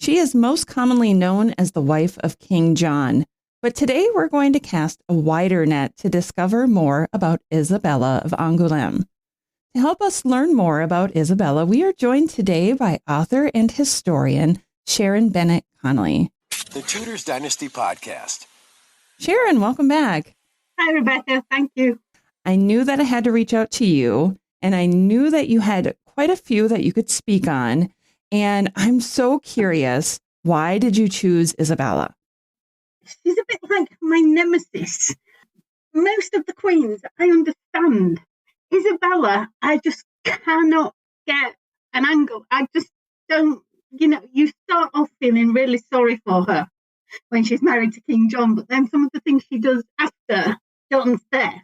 She is most commonly known as the wife of King John. But today we're going to cast a wider net to discover more about Isabella of Angoulême. To help us learn more about Isabella, we are joined today by author and historian Sharon Bennett Connelly. The Tudors Dynasty Podcast. Sharon, welcome back. Hi, Rebecca. Thank you. I knew that I had to reach out to you, and I knew that you had quite a few that you could speak on. And I'm so curious, why did you choose Isabella? She's a bit like my nemesis. Most of the queens, I understand. Isabella, I just cannot get an angle. I just don't, you start off feeling really sorry for her when she's married to King John, but then some of the things she does after John's death,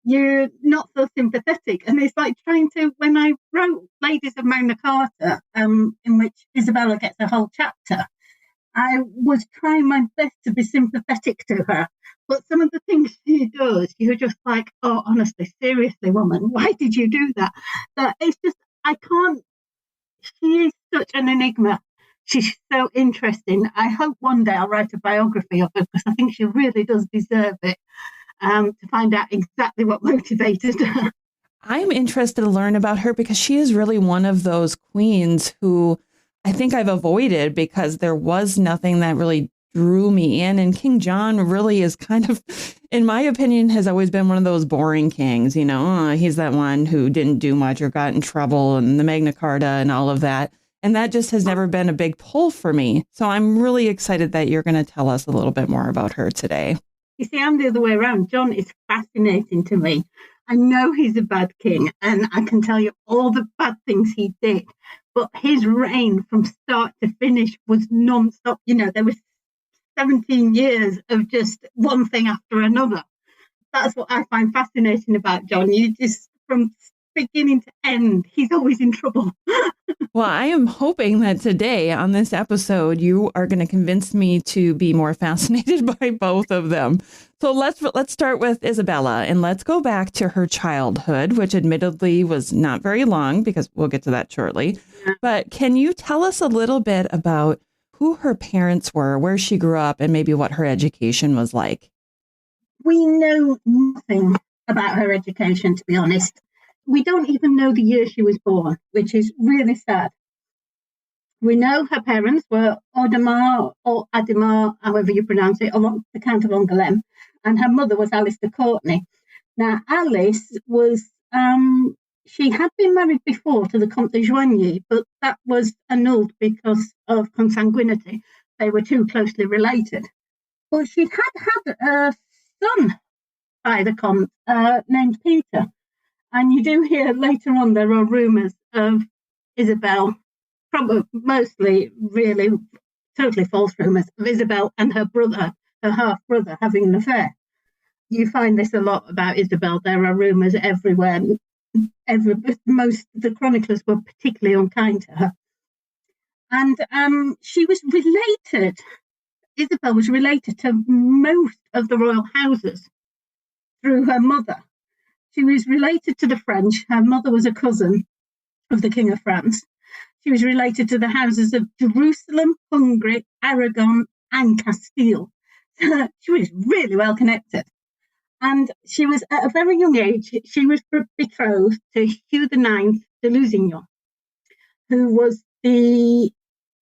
you're not so sympathetic. And it's like trying to, when I wrote Ladies of Magna Carta, in which Isabella gets a whole chapter, I was trying my best to be sympathetic to her. But some of the things she does, you're just like, oh, honestly, seriously, woman, why did you do that? That it's just, I can't, she is such an enigma. She's so interesting. I hope one day I'll write a biography of her because I think she really does deserve it, to find out exactly what motivated her. I'm interested to learn about her because she is really one of those queens who I think I've avoided because there was nothing that really drew me in. And King John really is kind of, in my opinion, has always been one of those boring kings. He's that one who didn't do much or got in trouble and the Magna Carta and all of that. And that just has never been a big pull for me. So I'm really excited that you're going to tell us a little bit more about her today. You see, I'm the other way around. John is fascinating to me. I know he's a bad king, and I can tell you all the bad things he did. But his reign from start to finish was non-stop. There was 17 years of just one thing after another. That's what I find fascinating about John. You just, from beginning to end, he's always in trouble. Well, I am hoping that today on this episode, you are going to convince me to be more fascinated by both of them. So let's start with Isabella and let's go back to her childhood, which admittedly was not very long because we'll get to that shortly. Yeah. But can you tell us a little bit about who her parents were, where she grew up, and maybe what her education was like? We know nothing about her education, to be honest. We don't even know the year she was born, which is really sad. We know her parents were Audemars or Ademar, however you pronounce it, the Count of Angoulême, and her mother was Alice de Courtenay. Now, Alice was, she had been married before to the Comte de Joigny, but that was annulled because of consanguinity. They were too closely related. But she had a son by the Comte named Peter. And you do hear later on there are rumours of Isabel, probably mostly really totally false rumours of Isabel and her brother, her half-brother, having an affair. You find this a lot about Isabel. There are rumours everywhere. Most of the chroniclers were particularly unkind to her. And she was related, Isabel was related to most of the royal houses through her mother. She was related to the French. Her mother was a cousin of the King of France. She was related to the houses of Jerusalem, Hungary, Aragon, and Castile. She was really well connected. And she was, at a very young age, she was betrothed to Hugh IX de Lusignan, who was the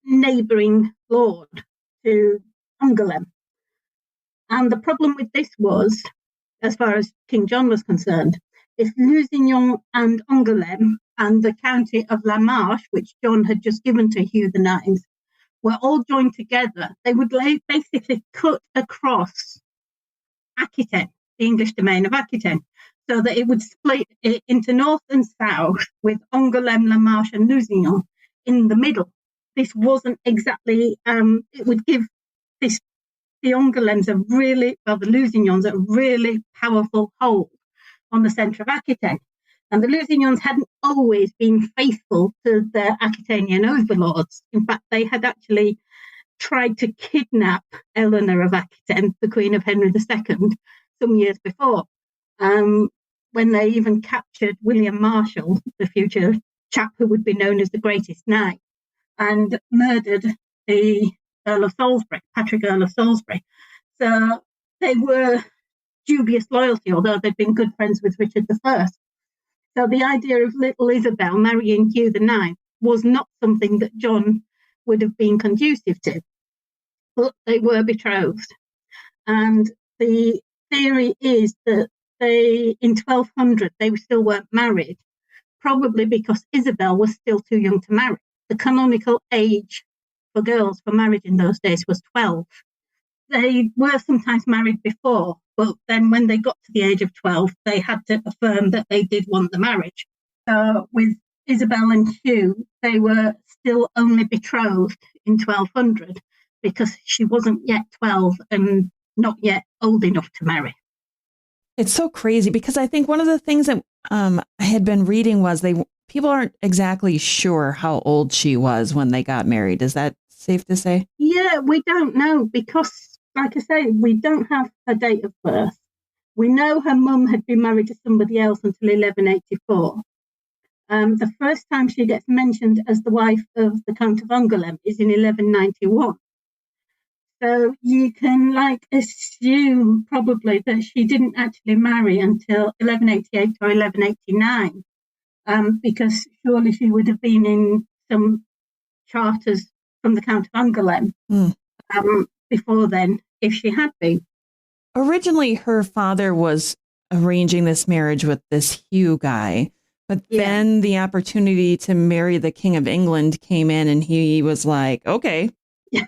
neighbouring lord to Angoulême. And the problem with this was, as far as King John was concerned, if Lusignan and Angoulême and the county of La Marche, which John had just given to Hugh IX, were all joined together, they would basically cut across Aquitaine, the English domain of Aquitaine, so that it would split it into north and south with Angoulême, La Marche and Lusignan in the middle. This wasn't exactly, it would give the Angoulêmes the Lusignans a really powerful hold on the centre of Aquitaine. And the Lusignans hadn't always been faithful to their Aquitanian overlords. In fact, they had actually tried to kidnap Eleanor of Aquitaine, the Queen of Henry II, some years before, when they even captured William Marshall, the future chap who would be known as the greatest knight, and murdered the Earl of Salisbury, Patrick Earl of Salisbury. So they were dubious loyalty, although they'd been good friends with Richard I. So the idea of little Isabel marrying Hugh IX was not something that John would have been conducive to, but they were betrothed. And the theory is that in 1200, they still weren't married, probably because Isabel was still too young to marry. The canonical age for girls for marriage in those days was 12. They were sometimes married before, but then when they got to the age of 12, they had to affirm that they did want the marriage. So with Isabel and Hugh, they were still only betrothed in 1200 because she wasn't yet 12 and not yet old enough to marry. It's so crazy because I think one of the things that I had been reading was people aren't exactly sure how old she was when they got married. Is that safe to say? Yeah, we don't know because, like I say, we don't have her date of birth. We know her mum had been married to somebody else until 1184. The first time she gets mentioned as the wife of the Count of Angoulême is in 1191. So you can assume probably that she didn't actually marry until 1188 or 1189, because surely she would have been in some charters from the Count of Angoulême before then, if she had been. Originally, her father was arranging this marriage with this Hugh guy, but then the opportunity to marry the King of England came in and he was like, okay. Yeah,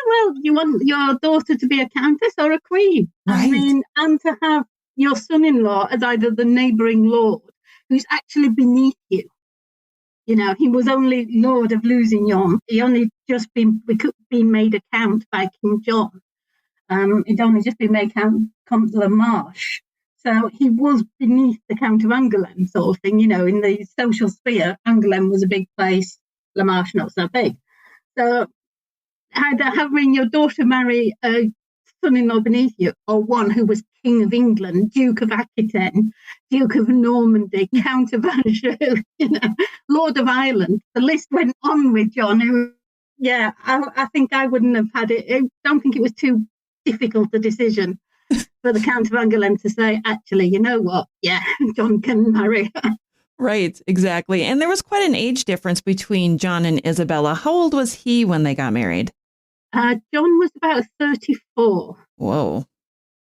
well, you want your daughter to be a countess or a queen. Right. I mean, and to have your son-in-law as either the neighbouring lord, who's actually beneath you. You know, he was only Lord of Lusignan. He only just been made a count by King John. He'd only just been made Comte de la Marche. So he was beneath the Count of Angoulême sort of thing. You know, in the social sphere, Angoulême was a big place, La Marche not so big. So either having your daughter marry a son-in-law beneath you, or one who was King of England, Duke of Aquitaine, Duke of Normandy, Count of Anjou, Lord of Ireland. The list went on with John, who, I think I wouldn't have had it. I don't think it was too difficult a decision for the Count of Angoulême to say, actually, you know what? Yeah, John can marry her. Right, exactly. And there was quite an age difference between John and Isabella. How old was he when they got married? John was about 34. Whoa.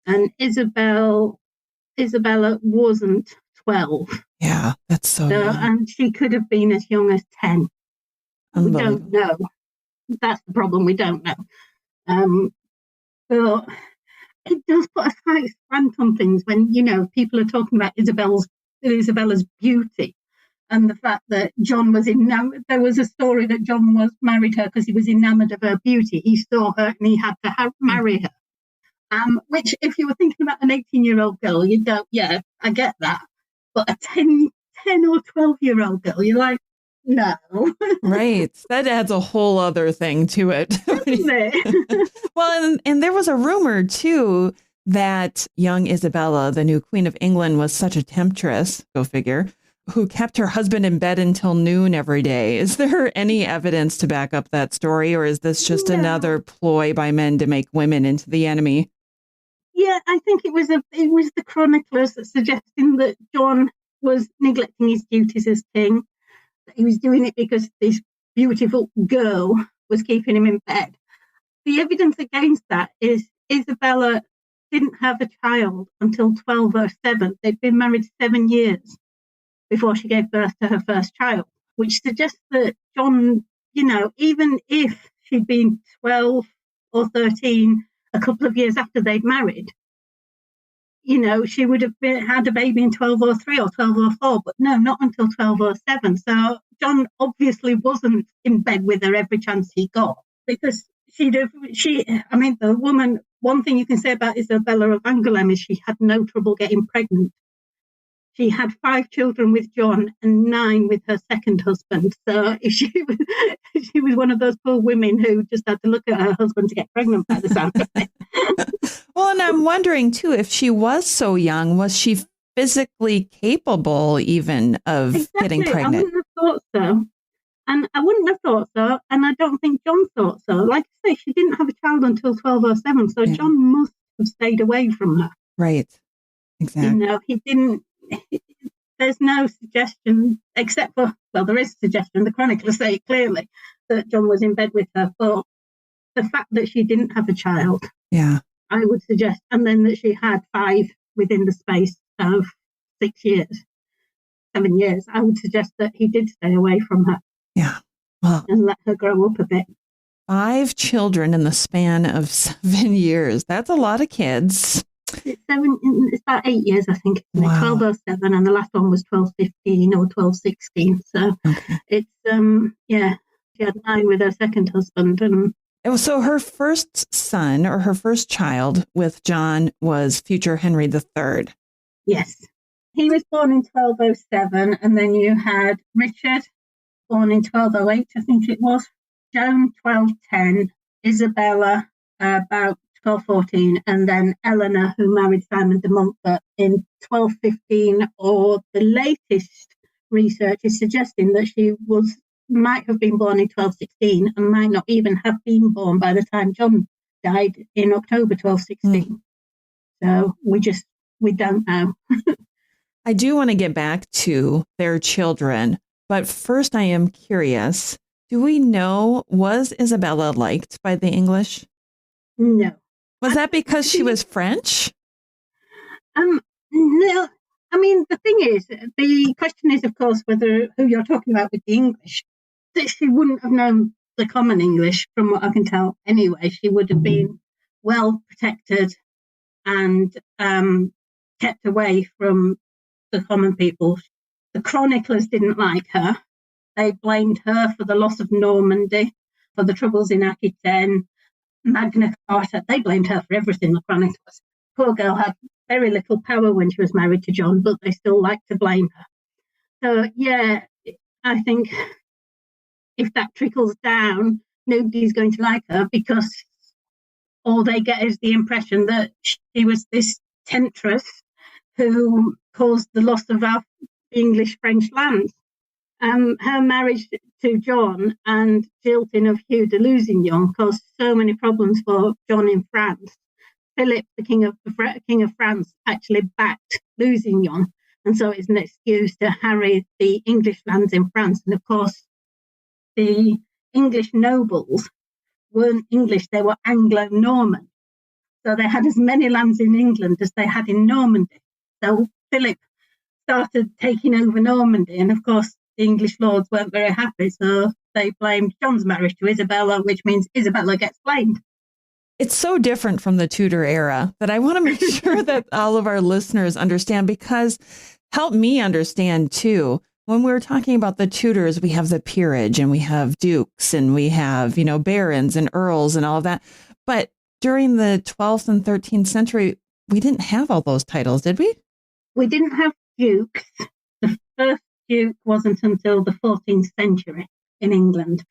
And Isabella wasn't 12. Yeah, that's so young. And she could have been as young as 10. We don't know. That's the problem. We don't know. But it does put a slight slant on things when, people are talking about Isabella's beauty. And the fact that John was there was a story that John married her because he was enamored of her beauty. He saw her and he had to marry her. Which, if you were thinking about an 18-year-old girl, you don't, I get that. But a 10 or 12-year-old girl, you're like, no. Right. That adds a whole other thing to it. Well, and there was a rumor, too, that young Isabella, the new Queen of England, was such a temptress, go figure, who kept her husband in bed until noon every day. Is there any evidence to back up that story, or is this just another ploy by men to make women into the enemy? Yeah, I think it was the chroniclers suggesting that John was neglecting his duties as king. That he was doing it because this beautiful girl was keeping him in bed. The evidence against that is Isabella didn't have a child until 1207. They'd been married 7 years before she gave birth to her first child, which suggests that John, even if she'd been 12 or 13 a couple of years after they'd married, she would have had a baby in 1203 or 1204, but no, not until 1207. So John obviously wasn't in bed with her every chance he got, because the woman, one thing you can say about Isabella of Angoulême is she had no trouble getting pregnant. She had 5 children with John and 9 with her second husband. So if she was one of those poor women who just had to look at her husband to get pregnant by the sound of it. Well, and I'm wondering, too, if she was so young, was she physically capable even of getting pregnant? I wouldn't have thought so. And I wouldn't have thought so, and I don't think John thought so. Like I say, she didn't have a child until 1207, so John must have stayed away from her. Right. Exactly. He didn't. There's no suggestion, except for, well, there is a suggestion. The chroniclers say clearly that John was in bed with her, but the fact that she didn't have a child, I would suggest, and then that she had 5 within the space of 6 years, 7 years, I would suggest that he did stay away from her. Yeah. Well, and let her grow up a bit. 5 children in the span of 7 years. That's a lot of kids. It's about 8 years, I think. Wow. 1207, and the last one was 1215 or 1216. So it's, she had 9 with her second husband. And so her first son, or her first child with John, was future Henry III. Yes. He was born in 1207, and then you had Richard, born in 1208, I think it was. Joan, 1210. Isabella, about 1214, and then Eleanor, who married Simon de Montfort in 1215, or the latest research is suggesting that she might have been born in 1216 and might not even have been born by the time John died in October 1216. So we don't know. I do want to get back to their children, but first I am curious, do we know, was Isabella liked by the English? No. Was that because she was French? No. I mean, the thing is, the question is, of course, who you're talking about with the English. That she wouldn't have known the common English, from what I can tell anyway. She would have been well protected and kept away from the common people. The chroniclers didn't like her. They blamed her for the loss of Normandy, for the troubles in Aquitaine, Magna Carta. They blamed her for everything, the chroniclers. Poor girl had very little power when she was married to John, but they still liked to blame her. So, yeah, I think if that trickles down, nobody's going to like her, because all they get is the impression that she was this Temptress who caused the loss of our English-French lands. Her marriage to John and jilting of Hugh de Lusignan caused so many problems for John in France. Philip, the King of France, actually backed Lusignan, and so it's an excuse to harry the English lands in France. And of course, the English nobles weren't English; they were Anglo-Norman. So they had as many lands in England as they had in Normandy. So Philip started taking over Normandy, and of course, the English lords weren't very happy, so they blamed John's marriage to Isabella, which means Isabella gets blamed. It's so different from the Tudor era that I want to make sure that all of our listeners understand, because help me understand too. When we're talking about the Tudors, we have the peerage and we have dukes and we have, barons and earls and all of that. But during the 12th and 13th century, we didn't have all those titles, did we? We didn't have dukes. The first Duke wasn't until the 14th century in England.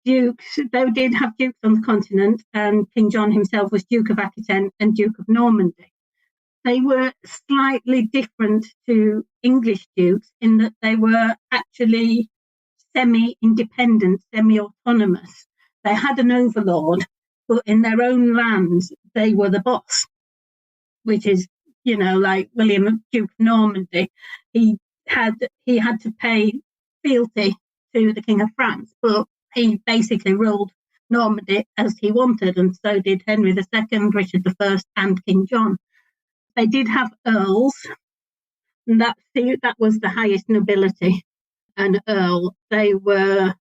Dukes, they did have dukes on the continent, and King John himself was Duke of Aquitaine and Duke of Normandy. They were slightly different to English dukes in that they were actually semi-independent, semi-autonomous. They had an overlord, but in their own lands, they were the boss, which is, like William, Duke of Normandy. He had to pay fealty to the King of France, but he basically ruled Normandy as he wanted, and so did Henry II, Richard I, and King John. They did have earls, and that was the highest nobility, an earl. They were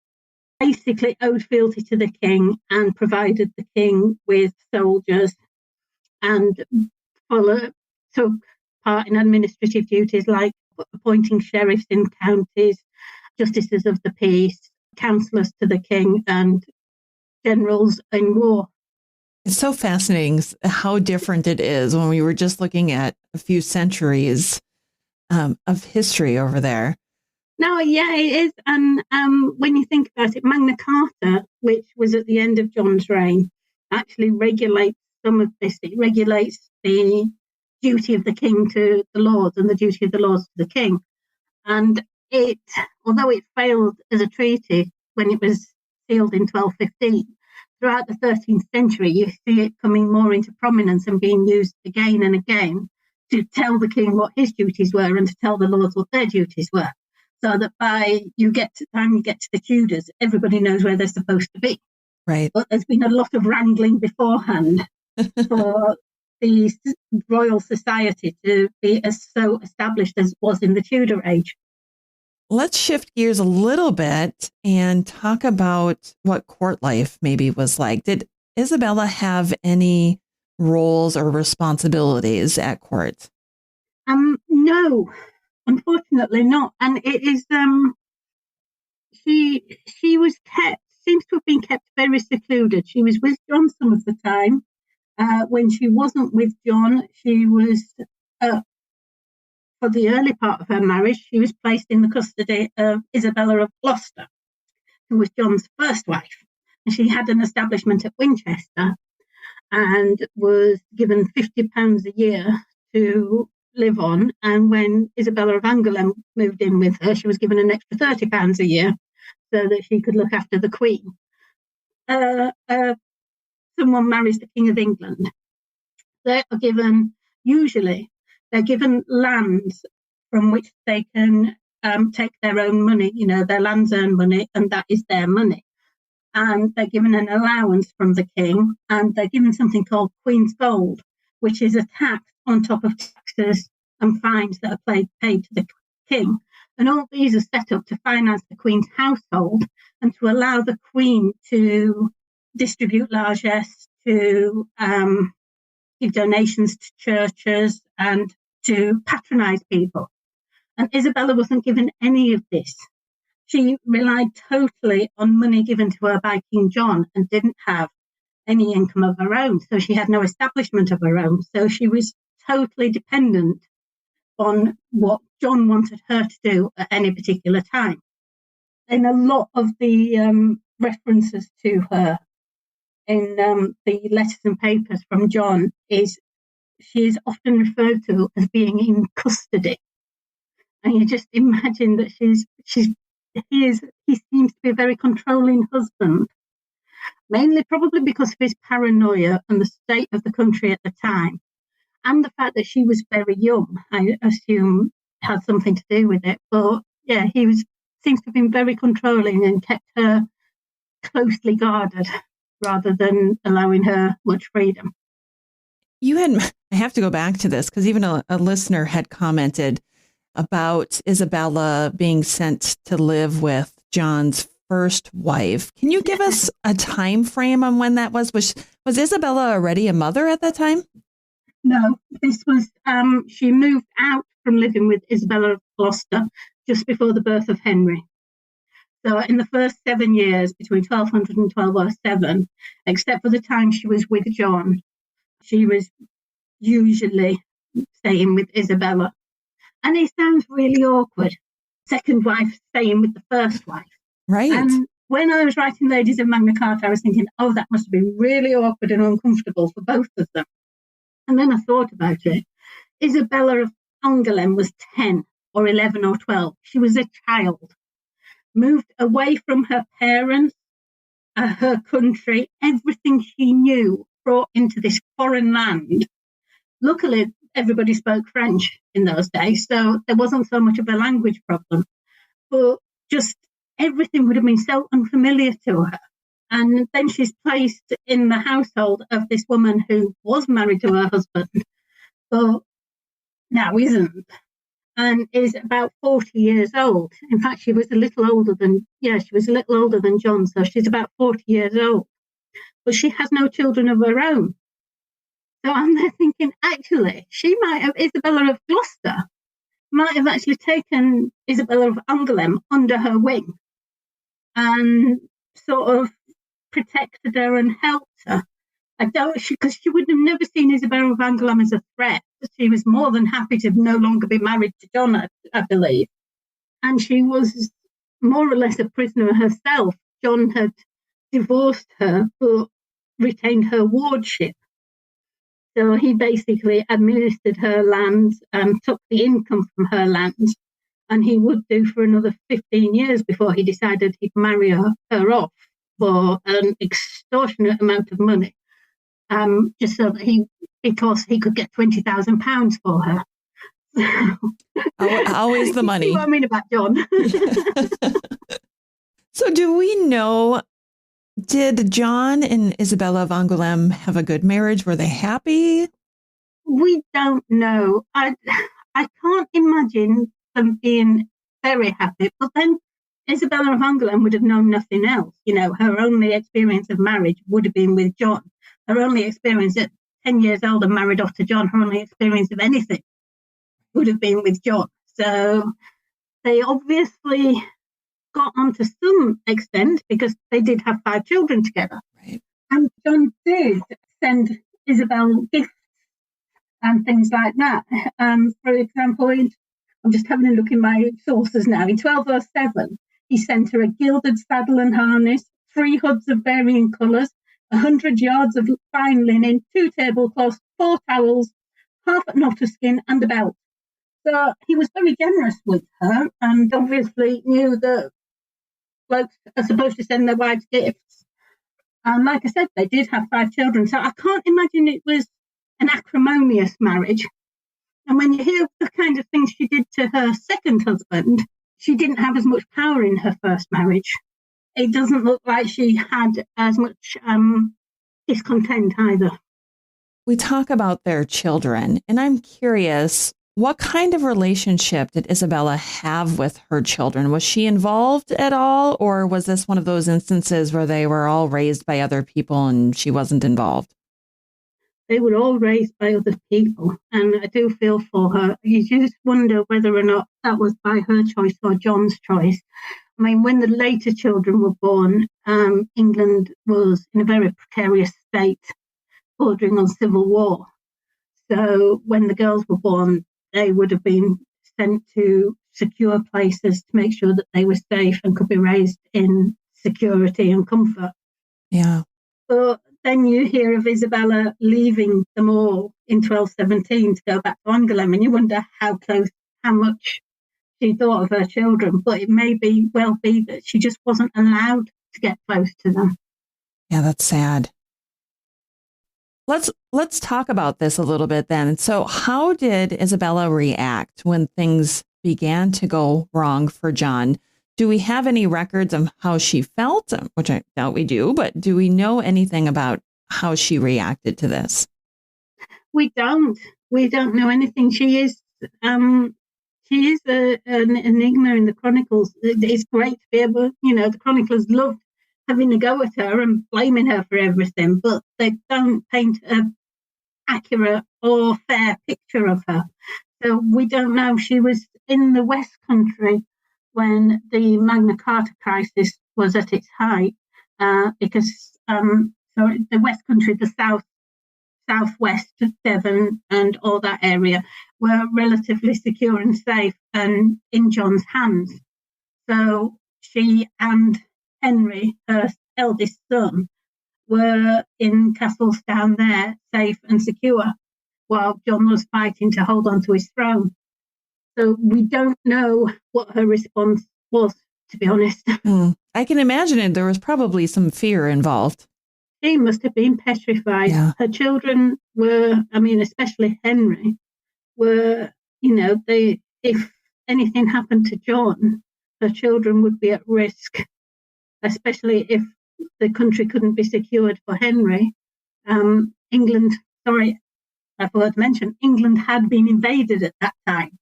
basically owed fealty to the king and provided the king with soldiers, and took part in administrative duties like appointing sheriffs in counties, justices of the peace, councillors to the king, and generals in war. It's so fascinating how different it is when we were just looking at a few centuries of history over there. No, yeah, it is. And when you think about it, Magna Carta, which was at the end of John's reign, actually regulates some of this. It regulates the duty of the king to the lords and the duty of the lords to the king. And although it failed as a treaty when it was sealed in 1215, throughout the 13th century, you see it coming more into prominence and being used again and again to tell the king what his duties were and to tell the lords what their duties were. So that by you get to the Tudors, everybody knows where they're supposed to be. Right. But there's been a lot of wrangling beforehand for the Royal Society to be as so established as it was in the Tudor age. Let's shift gears a little bit and talk about what court life maybe was like. Did Isabella have any roles or responsibilities at court? No, unfortunately not. And it is she was seems to have been kept very secluded. She was with John some of the time. When she wasn't with John, she was for the early part of her marriage, she was placed in the custody of Isabella of Gloucester, who was John's first wife. And she had an establishment at Winchester and was given £50 a year to live on. And when Isabella of Angoulême moved in with her, she was given an extra £30 a year so that she could look after the Queen. Someone marries the King of England. They're given lands from which they can take their own money. You know, their lands earn money, and that is their money. And they're given an allowance from the king, and they're given something called Queen's Gold, which is a tax on top of taxes and fines that are paid to the king. And all these are set up to finance the Queen's household and to allow the Queen to distribute largesse, to give donations to churches and to patronise people. And Isabella wasn't given any of this. She relied totally on money given to her by King John and didn't have any income of her own. So she had no establishment of her own. So she was totally dependent on what John wanted her to do at any particular time. In a lot of the references to her in the letters and papers from John, she is often referred to as being in custody. And you just imagine that he seems to be a very controlling husband, mainly probably because of his paranoia and the state of the country at the time. And the fact that she was very young, I assume, had something to do with it. But yeah, seems to have been very controlling and kept her closely guarded rather than allowing her much freedom. I have to go back to this because even a listener had commented about Isabella being sent to live with John's first wife. Can you give us a time frame on when that was? Was Isabella already a mother at that time? No, this was, she moved out from living with Isabella of Gloucester just before the birth of Henry. So in the first 7 years, between 1200 and 1207, except for the time she was with John, she was usually staying with Isabella. And it sounds really awkward. Second wife staying with the first wife. Right. And when I was writing Ladies of Magna Carta, I was thinking, oh, that must have been really awkward and uncomfortable for both of them. And then I thought about it. Isabella of Angoulême was 10 or 11 or 12. She was a child, moved away from her parents, her country, everything she knew, brought into this foreign land. Luckily, everybody spoke French in those days, so there wasn't so much of a language problem. But just everything would have been so unfamiliar to her. And then she's placed in the household of this woman who was married to her husband, but now isn't, and is about 40 years old. In fact, she was a little older than John, so she's about 40 years old. But she has no children of her own. So I'm there thinking, actually, Isabella of Gloucester might have actually taken Isabella of Angoulême under her wing and sort of protected her and helped her. Because she would have never seen Isabella of Angoulême as a threat. She was more than happy to no longer be married to John, I believe. And she was more or less a prisoner herself. John had divorced her, but retained her wardship. So he basically administered her lands and took the income from her lands and he would do for another 15 years before he decided he'd marry her off for an extortionate amount of money, just so that because he could get £20,000 for her. Always the money. You see what I mean about John? So do we know, did John and Isabella of Angoulême have a good marriage? Were they happy? We don't know. I can't imagine them being very happy. But then Isabella of Angoulême would have known nothing else. Her only experience of marriage would have been with John. Her only experience at 10 years old and married off to John, her only experience of anything would have been with John. So they obviously got on to some extent because they did have 5 children together. Right. And John did send Isabel gifts and things like that. For example, I'm just having a look in my sources now. In 1207, he sent her a gilded saddle and harness, 3 hoods of varying colours, 100 yards of fine linen, 2 tablecloths, 4 towels, half a knot of skin, and a belt. So he was very generous with her, and obviously knew that blokes are supposed to send their wives gifts. And like I said, they did have 5 children. So I can't imagine it was an acrimonious marriage. And when you hear the kind of things she did to her second husband, she didn't have as much power in her first marriage. It doesn't look like she had as much discontent either. We talk about their children, and I'm curious, what kind of relationship did Isabella have with her children? Was she involved at all, or was this one of those instances where they were all raised by other people and she wasn't involved? They were all raised by other people, and I do feel for her. You just wonder whether or not that was by her choice or John's choice. I mean, when the later children were born, England was in a very precarious state, bordering on civil war. So when the girls were born, they would have been sent to secure places to make sure that they were safe and could be raised in security and comfort. Yeah. But then you hear of Isabella leaving them all in 1217 to go back to Angoulême, and you wonder how much she thought of her children. But it may well be that she just wasn't allowed to get close to them. Yeah, that's sad. Let's talk about this a little bit then. So how did Isabella react when things began to go wrong for John? Do we have any records of how she felt, which I doubt we do, but do we know anything about how she reacted to this? We don't know anything. She is an enigma in the Chronicles. It's great to be able, the chroniclers loved having a go at her and blaming her for everything, but they don't paint an accurate or fair picture of her. So we don't know. She was in the West Country when the Magna Carta crisis was at its height, because the West Country, the southwest, Devon and all that area were relatively secure and safe and in John's hands. So she and Henry, her eldest son, were in castles down there, safe and secure, while John was fighting to hold on to his throne. So we don't know what her response was, to be honest. I can imagine it. There was probably some fear involved. She must have been petrified. Yeah. Her children were, especially Henry, were, if anything happened to John, her children would be at risk, especially if the country couldn't be secured for Henry. England had been invaded at that time.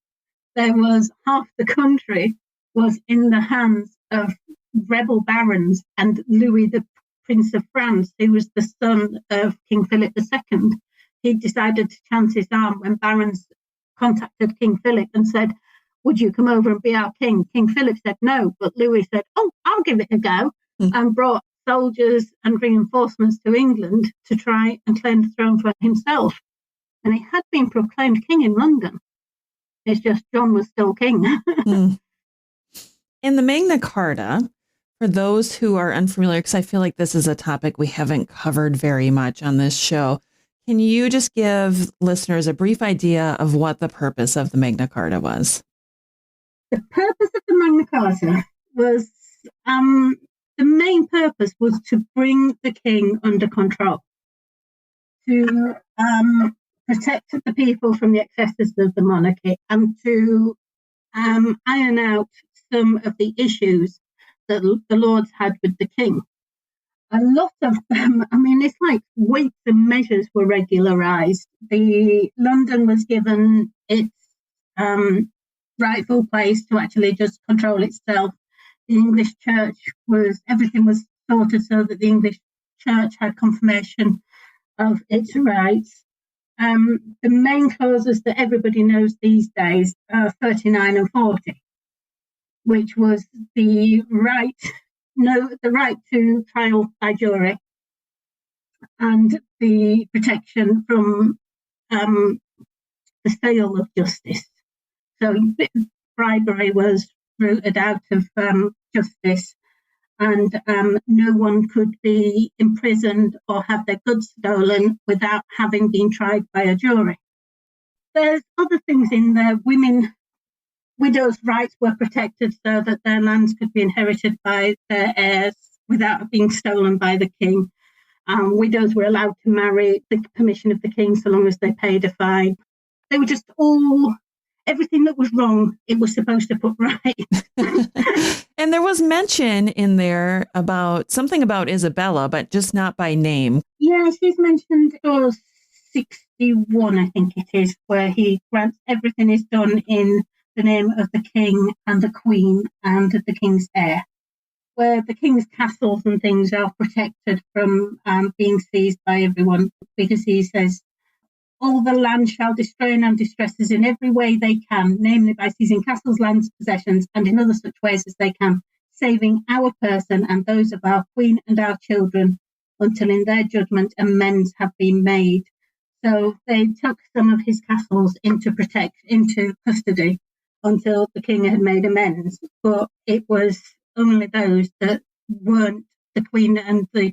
There was half the country was in the hands of rebel barons, and Louis, the Prince of France, who was the son of King Philip II, he decided to chance his arm when barons contacted King Philip and said, "Would you come over and be our king?" King Philip said no, but Louis said, "Oh, I'll give it a go," and brought soldiers and reinforcements to England to try and claim the throne for himself. And he had been proclaimed king in London. It's just John was still king. In the Magna Carta, for those who are unfamiliar, because I feel like this is a topic we haven't covered very much on this show, can you just give listeners a brief idea of what the purpose of the Magna Carta was? The purpose of the Magna Carta was, the main purpose was to bring the king under control, to protect the people from the excesses of the monarchy, and to iron out some of the issues that the lords had with the king. A lot of them, it's like weights and measures were regularized. London was given its rightful place to actually just control itself. The English church everything was sorted so that the English church had confirmation of its rights. The main clauses that everybody knows these days are 39 and 40, which was the right to trial by jury and the protection from the sale of justice. So bribery was rooted out of justice, and no one could be imprisoned or have their goods stolen without having been tried by a jury. There's other things in there. Widows' rights were protected so that their lands could be inherited by their heirs without being stolen by the king. Widows were allowed to marry with the permission of the king so long as they paid a fine. They were just everything that was wrong, it was supposed to put right. And there was mention in there about something about Isabella, but just not by name. Yeah, she's mentioned 61, I think it is, where he grants everything is done in the name of the king and the queen and the king's heir, where the king's castles and things are protected from being seized by everyone, because he says, all the land shall destroy and distresses in every way they can, namely by seizing castles, lands, possessions, and in other such ways as they can, saving our person and those of our queen and our children, until in their judgment amends have been made. So they took some of his castles into custody until the king had made amends, but it was only those that weren't the queen and the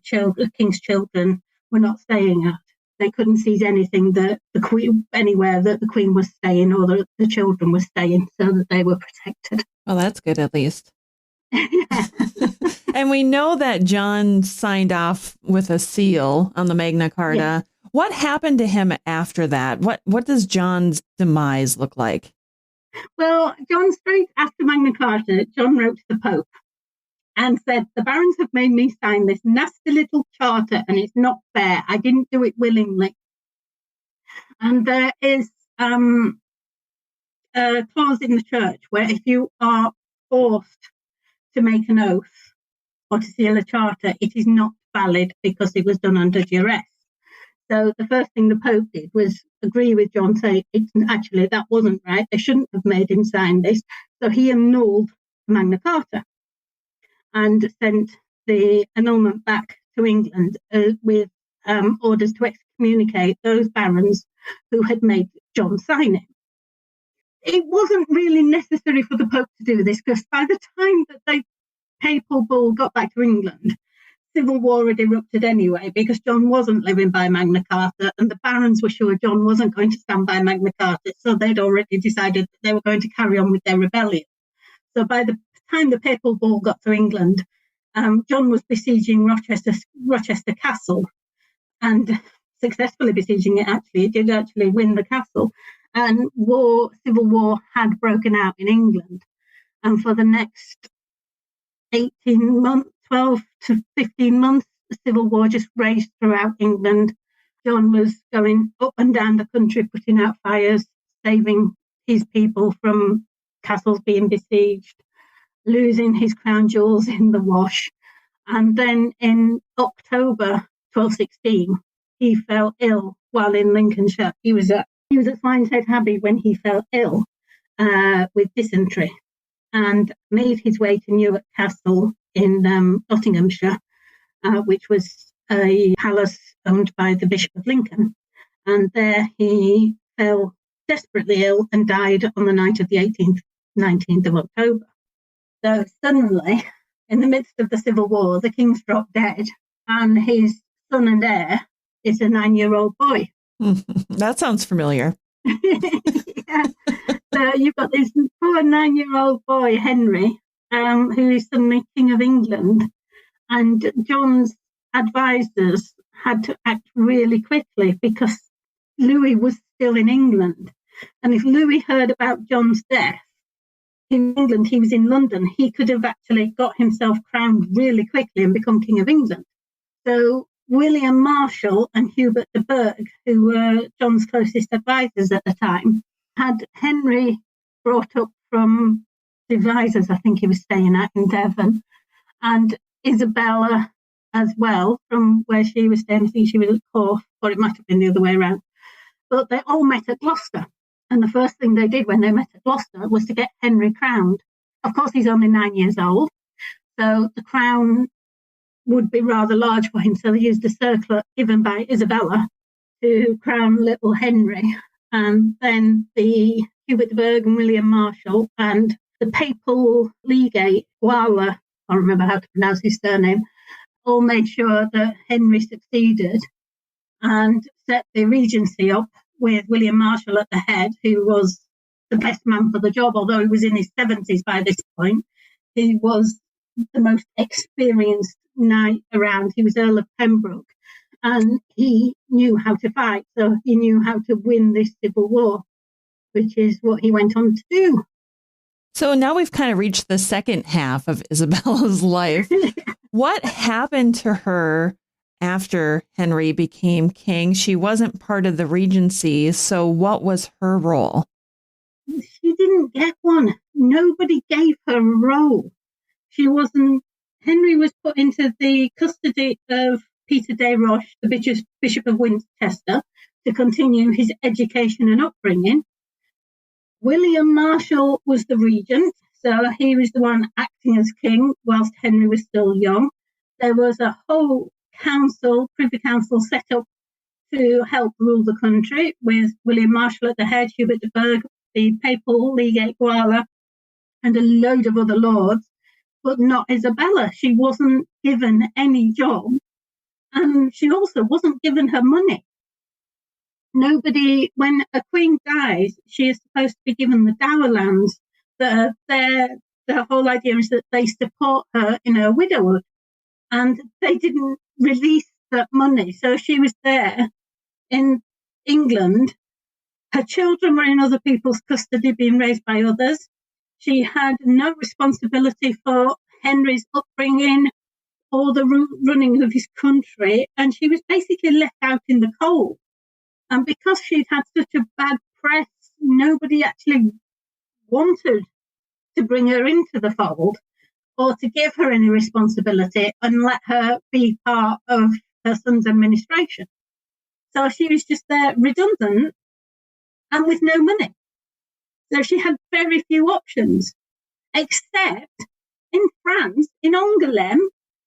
king's children were not staying at. They couldn't seize anything that anywhere that the queen was staying or that the children were staying, so that they were protected. Well, that's good at least. And we know that John signed off with a seal on the Magna Carta. Yeah. What happened to him after that? What does John's demise look like? Well, straight after Magna Carta, John wrote to the Pope and said, the barons have made me sign this nasty little charter and it's not fair. I didn't do it willingly. And there is a clause in the church where if you are forced to make an oath or to seal a charter, it is not valid because it was done under duress. So the first thing the Pope did was agree with John, say, actually, that wasn't right. They shouldn't have made him sign this. So he annulled Magna Carta and sent the annulment back to England with orders to excommunicate those barons who had made John sign it. It wasn't really necessary for the Pope to do this, because by the time that the papal bull got back to England, civil war had erupted anyway, because John wasn't living by Magna Carta and the barons were sure John wasn't going to stand by Magna Carta, so they'd already decided that they were going to carry on with their rebellion. So by the time the papal bull got to England, John was besieging Rochester Castle and successfully besieging it. Actually, it did actually win the castle, and civil war had broken out in England. And for the next 18 months, 12 to 15 months, the civil war just raged throughout England. John was going up and down the country, putting out fires, saving his people from castles being besieged, losing his crown jewels in the wash. And then in October 1216, he fell ill while in Lincolnshire. He was at Slineshead Abbey when he fell ill with dysentery, and made his way to Newark Castle in Nottinghamshire, which was a palace owned by the Bishop of Lincoln. And there he fell desperately ill and died on the night of the 19th of October. So suddenly, in the midst of the Civil War, the king's dropped dead, and his son and heir is a 9-year-old boy. That sounds familiar. Yeah. So you've got this poor 9-year-old boy, Henry, who is suddenly King of England. And John's advisors had to act really quickly because Louis was still in England. And if Louis heard about John's death in England, he was in London, he could have actually got himself crowned really quickly and become King of England. So William Marshall and Hubert de Burgh, who were John's closest advisors at the time, had Henry brought up from Devizes, I think he was staying at in Devon, and Isabella as well, from where she was staying. I think she was at Corfe, or it might have been the other way around. But they all met at Gloucester. And the first thing they did when they met at Gloucester was to get Henry crowned. Of course, he's only 9 years old, so the crown would be rather large for him. So they used a circlet given by Isabella to crown little Henry. And then the Hubert de Burgh and William Marshall and the papal legate, Guala, I can't remember how to pronounce his surname, all made sure that Henry succeeded and set the regency up with William Marshall at the head, who was the best man for the job, although he was in his 70s by this point. He was the most experienced knight around. He was Earl of Pembroke, and he knew how to fight, so he knew how to win this civil war, which is what he went on to do. So now we've kind of reached the second half of Isabella's life. What happened to her after Henry became king? She wasn't part of the regency, so what was her role? She didn't get one. Nobody gave her a role. Henry was put into the custody of Peter de Roche, the Bishop of Winchester, to continue his education and upbringing. William Marshall was the regent, so he was the one acting as king whilst Henry was still young. There was a whole privy council set up to help rule the country, with William Marshall at the head, Hubert de Burgh, the papal legate Guala, and a load of other lords, but not Isabella. She wasn't given any job, and she also wasn't given her money. When a queen dies, she is supposed to be given the dower lands. The whole idea is that they support her in her widowhood, and they didn't release that money. So she was there in England. Her children were in other people's custody, being raised by others. She had no responsibility for Henry's upbringing or the running of his country, and she was basically left out in the cold. And because she'd had such a bad press, nobody actually wanted to bring her into the fold or to give her any responsibility and let her be part of her son's administration. So she was just there redundant and with no money. So she had very few options, except in France, in Angoulême,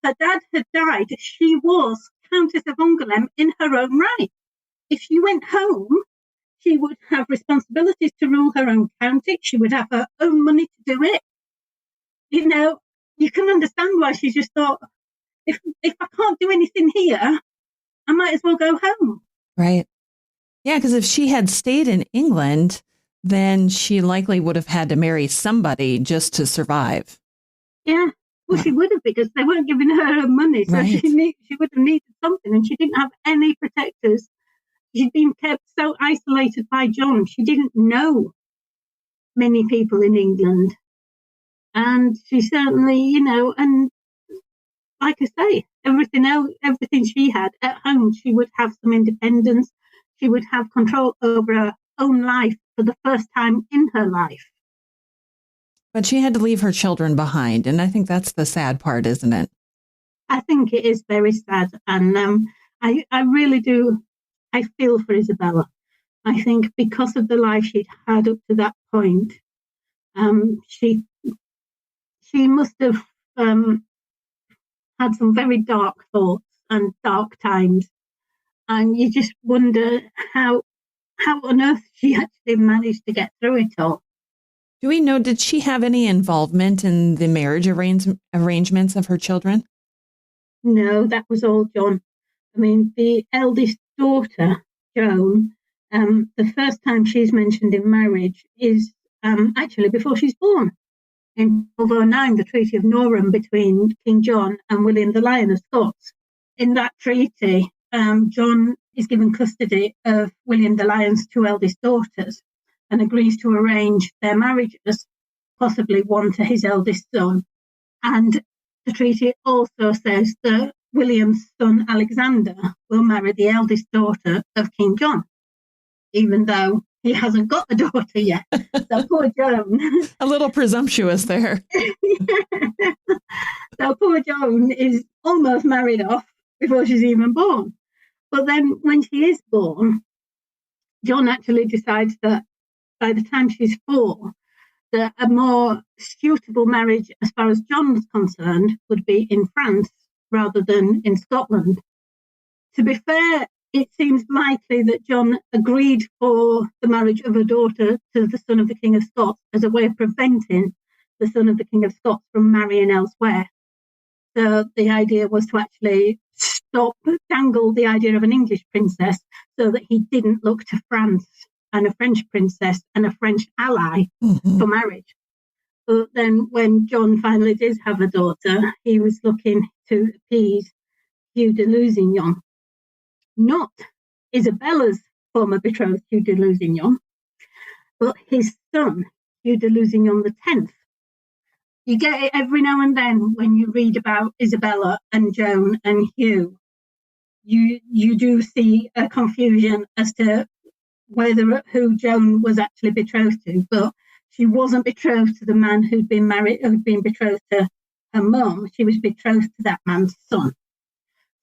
her dad had died. She was Countess of Angoulême in her own right. If she went home, she would have responsibilities to rule her own county. She would have her own money to do it. You know, you can understand why she just thought, if I can't do anything here, I might as well go home. Right. Yeah, because if she had stayed in England, then she likely would have had to marry somebody just to survive. Yeah. Well, she would have, because they weren't giving her money. So Right. she would have needed something, and she didn't have any protectors. She'd been kept so isolated by John. She didn't know many people in England. And she certainly, and like I say, everything she had at home, she would have some independence. She would have control over her own life for the first time in her life. But she had to leave her children behind. And I think that's the sad part, isn't it? I think it is very sad. And I really do. I feel for Isabella. I think because of the life she'd had up to that point, she must have had some very dark thoughts and dark times. And you just wonder how on earth she actually managed to get through it all. Do we know, did she have any involvement in the marriage arrangements of her children? No, that was all John. I mean, the eldest daughter, Joan, the first time she's mentioned in marriage is actually before she's born. In 1209, the Treaty of Norham between King John and William the Lion of Scots. In that treaty, John is given custody of William the Lion's two eldest daughters and agrees to arrange their marriages, possibly one to his eldest son. And the treaty also says that William's son Alexander will marry the eldest daughter of King John, even though he hasn't got a daughter yet. So poor Joan. A little presumptuous there. So poor Joan is almost married off before she's even born. But then when she is born, John actually decides that by the time she's 4, that a more suitable marriage as far as John was concerned would be in France rather than in Scotland. To be fair, it seems likely that John agreed for the marriage of a daughter to the son of the King of Scots as a way of preventing the son of the King of Scots from marrying elsewhere. So the idea was to actually dangle the idea of an English princess so that he didn't look to France and a French princess and a French ally for marriage. But then when John finally did have a daughter, he was looking to appease Hugh de Lusignan, not Isabella's former betrothed, Hugh de Lusignan, but his son, Hugh de Lusignan X. You get it every now and then when you read about Isabella and Joan and Hugh. You do see a confusion as to who Joan was actually betrothed to, but she wasn't betrothed to the man who'd been betrothed to her mum. She was betrothed to that man's son.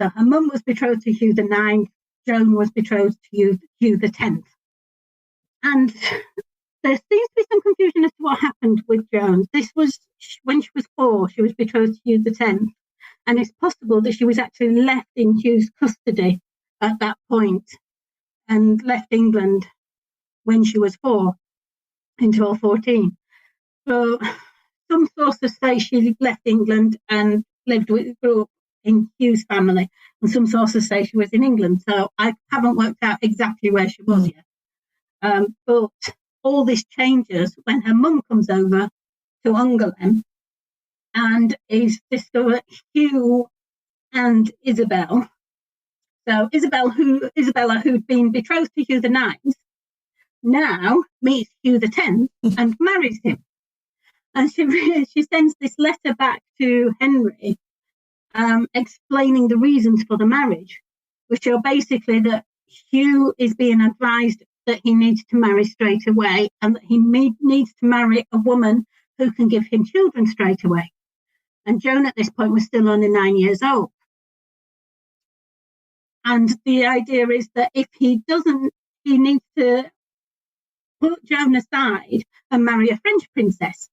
So her mum was betrothed to Hugh IX. Joan was betrothed to Hugh X. And there seems to be some confusion as to what happened with Joan. This was when she was 4, she was betrothed to Hugh X. And it's possible that she was actually left in Hugh's custody at that point and left England when she was 4 in 1214. So some sources say she left England and grew up in Hugh's family, and some sources say she was in England. So I haven't worked out exactly where she was yet. But all this changes when her mum comes over to Angoulême and is discovered Hugh and Isabella. So Isabella, who'd been betrothed to Hugh IX, now meets Hugh X and marries him. And she sends this letter back to Henry explaining the reasons for the marriage, which are basically that Hugh is being advised that he needs to marry straight away and that he needs to marry a woman who can give him children straight away. And Joan at this point was still only 9 years old. And the idea is that if he doesn't, he needs to put Joan aside and marry a French princess.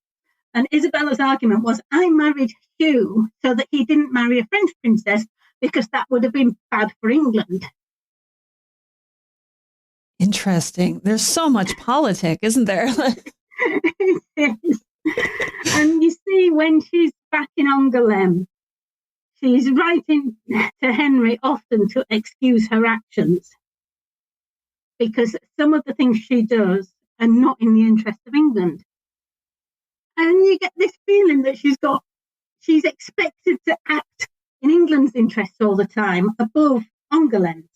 And Isabella's argument was, I married Hugh so that he didn't marry a French princess because that would have been bad for England. Interesting. There's so much politic, isn't there? It is. And you see, when she's back in Angoulême, she's writing to Henry often to excuse her actions because some of the things she does are not in the interest of England. And you get this feeling that she's expected to act in England's interests all the time above Angoulême's.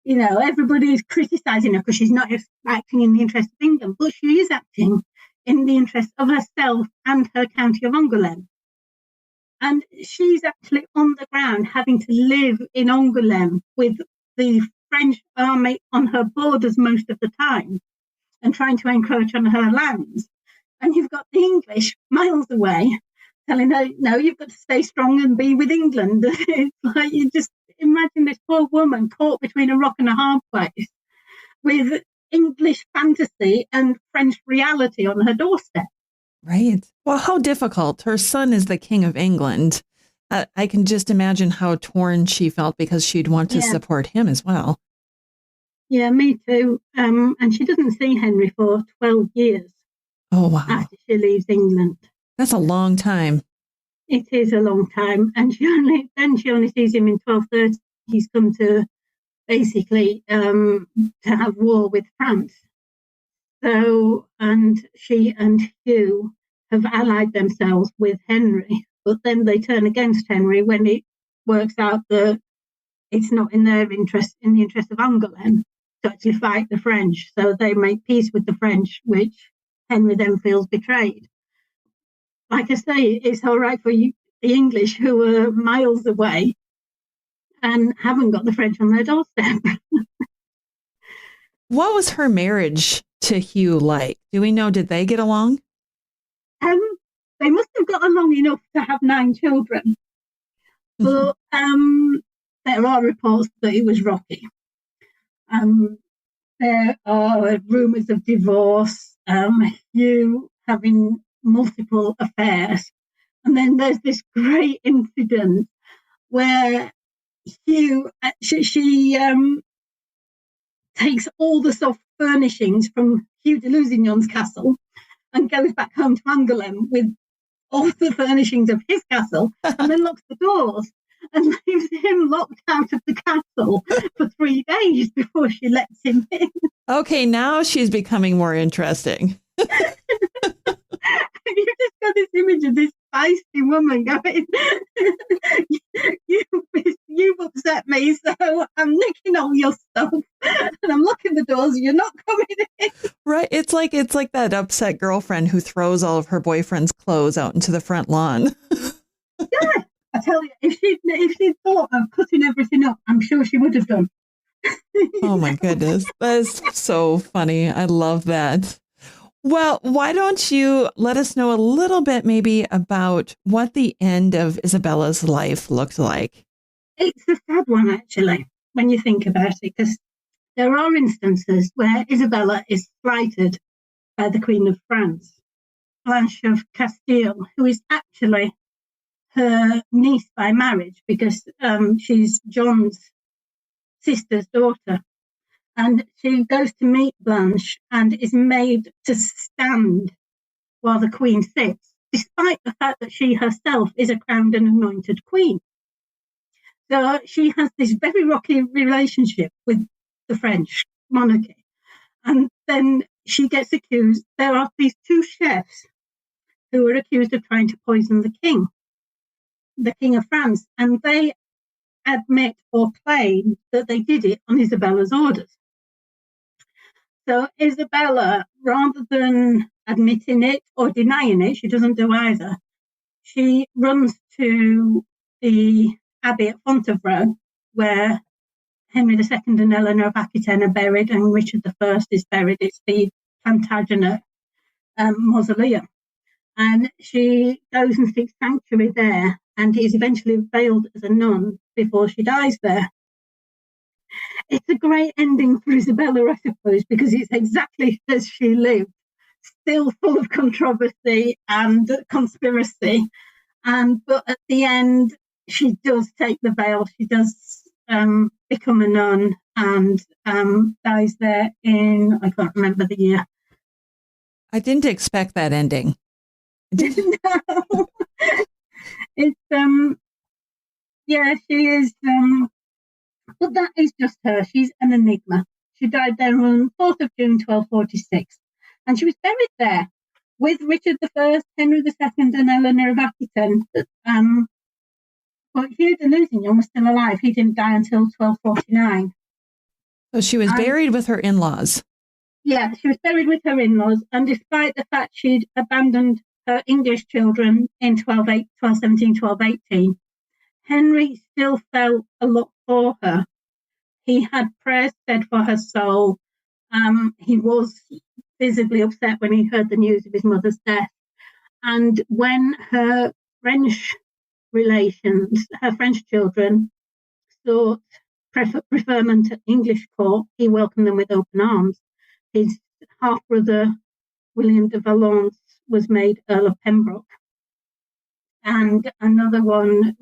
You know, everybody is criticising her because she's not acting in the interest of England, but she is acting in the interest of herself and her county of Angoulême. And she's actually on the ground having to live in Angoulême with the French army on her borders most of the time and trying to encroach on her lands. And you've got the English miles away telling her, no, you've got to stay strong and be with England. It's like you just imagine this poor woman caught between a rock and a hard place with English fantasy and French reality on her doorstep. Right. Well, how difficult. Her son is the King of England. I can just imagine how torn she felt because she'd want to support him as well. Yeah, me too. And she doesn't see Henry for 12 years. Oh, wow. After she leaves England. That's a long time. It is a long time. And she only sees him in 1230. He's come to basically to have war with France. So, and she and Hugh have allied themselves with Henry, but then they turn against Henry when it works out that it's not in their interest, in the interest of Angoulême, to actually fight the French. So they make peace with the French, which Henry then feels betrayed. Like I say, it's all right for you, the English, who are miles away and haven't got the French on their doorstep. What was her marriage to Hugh like? Do we know, did they get along? They must have got along enough to have 9 children. But there are reports that it was rocky. There are rumours of divorce, Hugh having multiple affairs. And then there's this great incident where Hugh, she takes all the soft furnishings from Hugh de Lusignan's castle and goes back home to Angoulême with all the furnishings of his castle, and then locks the doors and leaves him locked out of the castle for 3 days before she lets him in. Okay, now she's becoming more interesting. You just got this image of this feisty woman going, you've upset me, so I'm nicking all your stuff and I'm locking the doors. You're not coming in. Right. It's like that upset girlfriend who throws all of her boyfriend's clothes out into the front lawn. Yeah, I tell you, if she'd thought of cutting everything up, I'm sure she would have done. Oh my goodness. That's so funny. I love that. Well, why don't you let us know a little bit maybe about what the end of Isabella's life looked like? It's a sad one, actually, when you think about it, because there are instances where Isabella is slighted by the Queen of France, Blanche of Castile, who is actually her niece by marriage because she's John's sister's daughter. And she goes to meet Blanche and is made to stand while the Queen sits, despite the fact that she herself is a crowned and anointed queen. So she has this very rocky relationship with the French monarchy. And then she gets accused. There are these 2 chefs who are accused of trying to poison the King of France, and they admit or claim that they did it on Isabella's orders. So Isabella, rather than admitting it or denying it, she doesn't do either. She runs to the Abbey at Fontevraud, where Henry II and Eleanor of Aquitaine are buried, and Richard I is buried. It's the Plantagenet mausoleum. And she goes and seeks sanctuary there, and is eventually veiled as a nun before she dies there. It's a great ending for Isabella, I suppose, because it's exactly as she lived, still full of controversy and conspiracy. But at the end, she does take the veil. She does become a nun and dies there in, I can't remember the year. I didn't expect that ending. No. It's yeah, she is but that is just her. She's an enigma. She died there on 4th of June 1246, and she was buried there with Richard I, Henry II, and Eleanor of Aquitaine. But Hugh de Lusignan was still alive. He didn't die until 1249. So she was buried with her in-laws. Yeah, she was buried with her in-laws, and despite the fact she'd abandoned her English children in 1217, 1218, Henry still felt a lot for her. He had prayers said for her soul. He was visibly upset when he heard the news of his mother's death. And when her French relations, her French children, sought preferment at English court, he welcomed them with open arms. His half-brother, William de Valence, was made Earl of Pembroke. And another one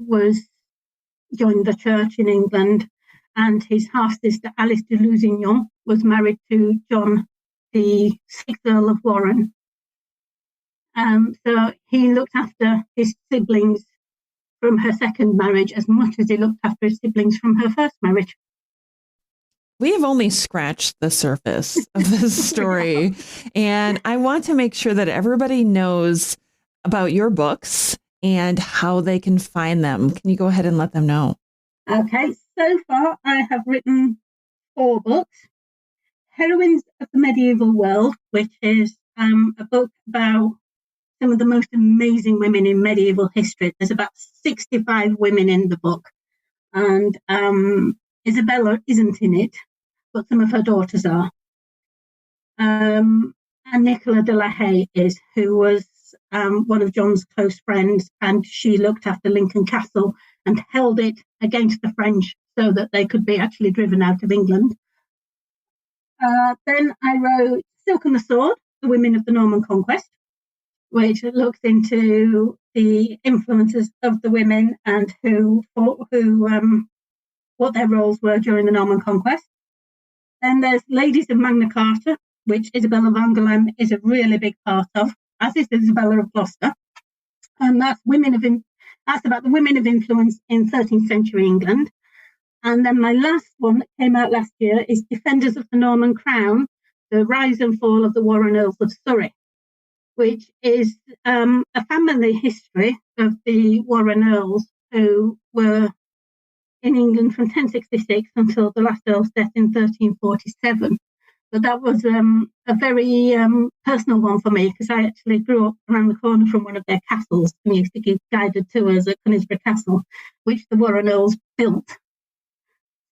joined the church in England, and his half-sister, Alice de Lusignan, was married to John, the 6th Earl of Warren. So he looked after his siblings from her second marriage as much as he looked after his siblings from her first marriage. We have only scratched the surface of this story, and I want to make sure that everybody knows about your books and how they can find them. Can you go ahead and let them know? Okay, so far I have written 4 books. Heroines of the Medieval World, which is a book about some of the most amazing women in medieval history. There's about 65 women in the book, and Isabella isn't in it, but some of her daughters are. And Nicola de la Haye is, who was one of John's close friends, and she looked after Lincoln Castle and held it against the French so that they could be actually driven out of England. Then I wrote Silk and the Sword, The Women of the Norman Conquest, which looks into the influences of the women and what their roles were during the Norman Conquest. Then there's Ladies of Magna Carta, which Isabella of Angoulême is a really big part of, as is Isabella of Gloucester. And that's about the women of influence in 13th century England. And then my last one that came out last year is Defenders of the Norman Crown, The Rise and Fall of the Warren Earls of Surrey, which is a family history of the Warren Earls, who were in England from 1066 until the last Earl's death in 1347. But that was a very personal one for me, because I actually grew up around the corner from one of their castles and used to give guided tours at Conisbrough Castle, which the Warren Earls built.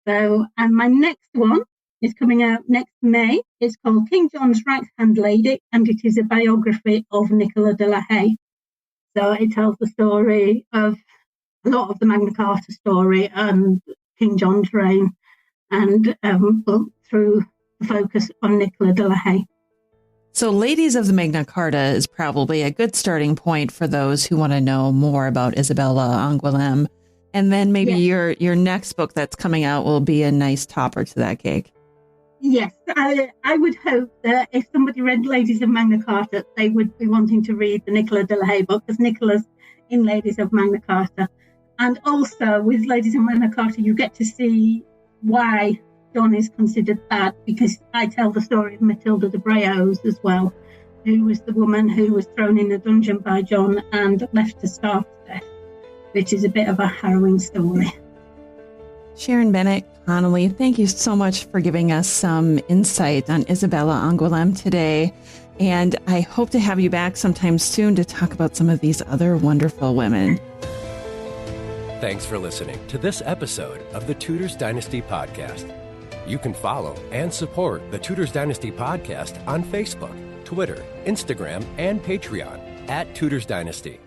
So, and my next one is coming out next May. It's called King John's Right-Hand Lady, and it is a biography of Nicola de la Haye. So it tells the story of a lot of the Magna Carta story and King John's reign, and through the focus on Nicola de la Haye. So Ladies of the Magna Carta is probably a good starting point for those who want to know more about Isabella Angoulême. And then maybe your next book that's coming out will be a nice topper to that cake. Yes, I would hope that if somebody read Ladies of Magna Carta, they would be wanting to read the Nicola de la Haye book, because Nicola's in Ladies of Magna Carta. And also with Ladies of Magna Carta, you get to see why John is considered bad, because I tell the story of Matilda de Breauz as well, who was the woman who was thrown in a dungeon by John and left to starve to death, which is a bit of a harrowing story. Sharon Bennett Connelly, thank you so much for giving us some insight on Isabella Angoulême today. And I hope to have you back sometime soon to talk about some of these other wonderful women. Thanks for listening to this episode of the Tudors Dynasty Podcast. You can follow and support the Tudors Dynasty Podcast on Facebook, Twitter, Instagram, and Patreon @Tudors Dynasty.